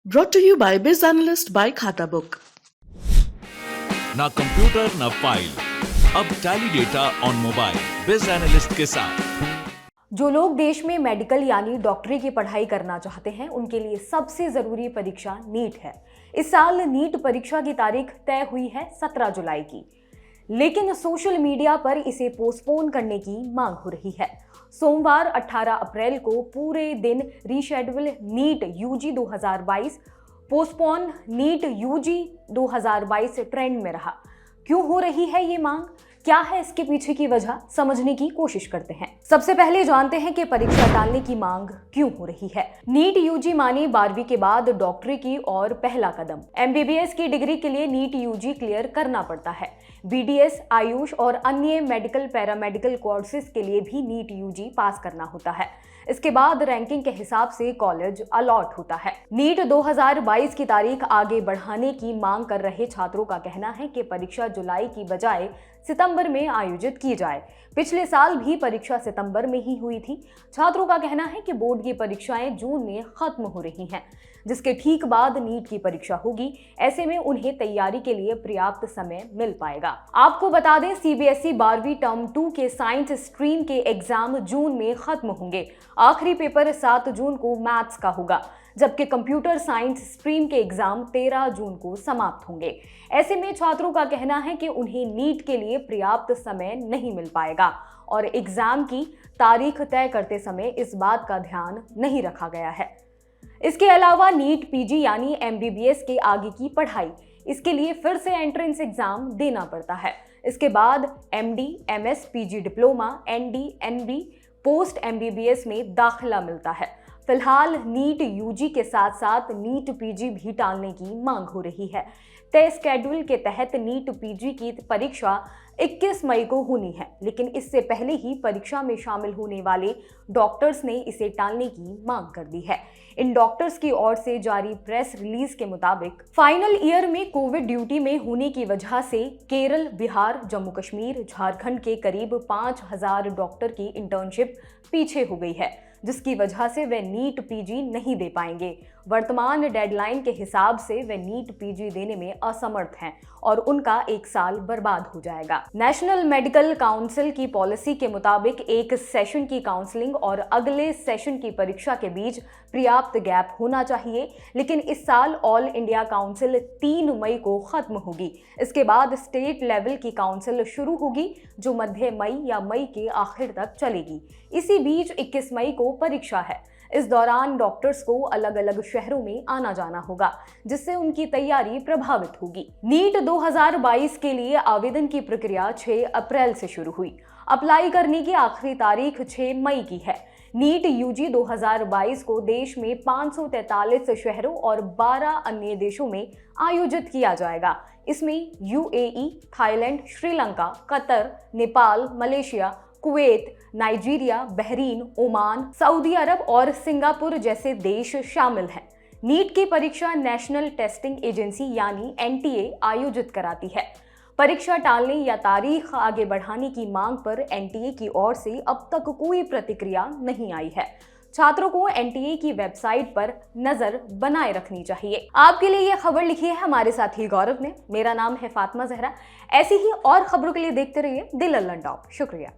Brought to you by Biz Analyst by खाता book. ना computer ना फाइल, अब टैली डेटा ऑन मोबाइल बिज एनालिस्ट के साथ। जो लोग देश में मेडिकल यानी डॉक्टरी की पढ़ाई करना चाहते हैं उनके लिए सबसे जरूरी परीक्षा नीट है। इस साल नीट परीक्षा की तारीख तय हुई है 17 जुलाई की, लेकिन सोशल मीडिया पर इसे पोस्टपोन करने की मांग हो रही है। सोमवार 18 अप्रैल को पूरे दिन reschedule NEET UG 2022 postpone NEET UG 2022 trend में रहा। क्यों हो रही है ये मांग, क्या है इसके पीछे की वजह, समझने की कोशिश करते हैं। सबसे पहले जानते हैं कि परीक्षा टालने की मांग क्यों हो रही है। नीट यूजी मानी 12वीं के बाद डॉक्टरी की और पहला कदम। एमबीबीएस की डिग्री के लिए नीट यूजी क्लियर करना पड़ता है। बीडीएस, आयुष और अन्य मेडिकल पैरामेडिकल कोर्सेज के लिए भी नीट यूजी पास करना होता है। इसके बाद रैंकिंग के हिसाब से कॉलेज अलॉट होता है। नीट 2022 की तारीख आगे बढ़ाने की मांग कर रहे छात्रों का कहना है कि परीक्षा जुलाई की बजाय सितंबर में आयोजित की जाए। पिछले साल भी परीक्षा सितंबर में ही हुई थी। छात्रों का कहना है कि बोर्ड की परीक्षाएं जून में खत्म हो रही हैं, जिसके ठीक बाद नीट की परीक्षा होगी। ऐसे में उन्हें तैयारी के लिए पर्याप्त समय मिल पाएगा। आपको बता दें, सीबीएसई 12वीं टर्म 2 के साइंस स्ट्रीम के एग्जाम जून में खत्म होंगे। आखिरी पेपर 7 जून को मैथ्स का होगा, जबकि कंप्यूटर साइंस स्ट्रीम के एग्जाम 13 जून को समाप्त होंगे। ऐसे में छात्रों का कहना है कि उन्हें नीट के लिए पर्याप्त समय नहीं मिल पाएगा और एग्जाम की तारीख तय करते समय इस बात का ध्यान नहीं रखा गया है। इसके अलावा नीट पीजी यानी एमबीबीएस के आगे की पढ़ाई, इसके लिए फिर से एंट्रेंस एग्जाम देना पड़ता है। इसके बाद MD, MS, PG diploma, ND, NB, post MBBS में दाखिला मिलता है। फिलहाल नीट यूजी के साथ साथ नीट पीजी भी टालने की मांग हो रही है। तय स्केड्यूल के तहत नीट पीजी की परीक्षा 21 मई को होनी है, लेकिन इससे पहले ही परीक्षा में शामिल होने वाले डॉक्टर्स ने इसे टालने की मांग कर दी है। इन डॉक्टर्स की ओर से जारी प्रेस रिलीज के मुताबिक फाइनल ईयर में कोविड ड्यूटी में होने की वजह से केरल, बिहार, जम्मू कश्मीर, झारखंड के करीब 5000 डॉक्टर की इंटर्नशिप पीछे हो गई है, जिसकी वजह से वे नीट पीजी नहीं दे पाएंगे। वर्तमान डेडलाइन के हिसाब से वे नीट पीजी देने में असमर्थ हैं और उनका एक साल बर्बाद हो जाएगा। नेशनल मेडिकल काउंसिल की पॉलिसी के मुताबिक एक सेशन की काउंसलिंग और अगले सेशन की परीक्षा के बीच पर्याप्त गैप होना चाहिए, लेकिन इस साल ऑल इंडिया काउंसिल 3 मई को खत्म होगी। इसके बाद स्टेट लेवल की काउंसिल शुरू होगी, जो मध्य मई या मई के आखिर तक चलेगी। इसी बीच 21 मई को परीक्षा है। इस दौरान डॉक्टर्स को अलग अलग शहरों में आना जाना होगा, जिससे उनकी तैयारी प्रभावित होगी। नीट 2022 के लिए आवेदन की प्रक्रिया 6 अप्रैल से शुरू हुई। अप्लाई करने की आखिरी तारीख 6 मई की है। नीट यूजी 2022 को देश में 543 शहरों और 12 अन्य देशों में आयोजित किया जाएगा। इसमें UAE, Thailand, Sri Lanka, Qatar, Nepal, Malaysia, Kuwait, Nigeria, Bahrain, Oman, Saudi Arab और सिंगापुर जैसे देश शामिल हैं। नीट की परीक्षा नेशनल टेस्टिंग एजेंसी यानी एनटीए आयोजित कराती है। परीक्षा टालने या तारीख आगे बढ़ाने की मांग पर एनटीए की ओर से अब तक कोई प्रतिक्रिया नहीं आई है। छात्रों को एनटीए की वेबसाइट पर नजर बनाए रखनी चाहिए। आपके लिए यह खबर लिखी है हमारे साथी गौरव ने। मेरा नाम है फातिमा जहरा। ऐसी ही और खबरों के लिए देखते रहिए दिल लल्लन टॉप। शुक्रिया।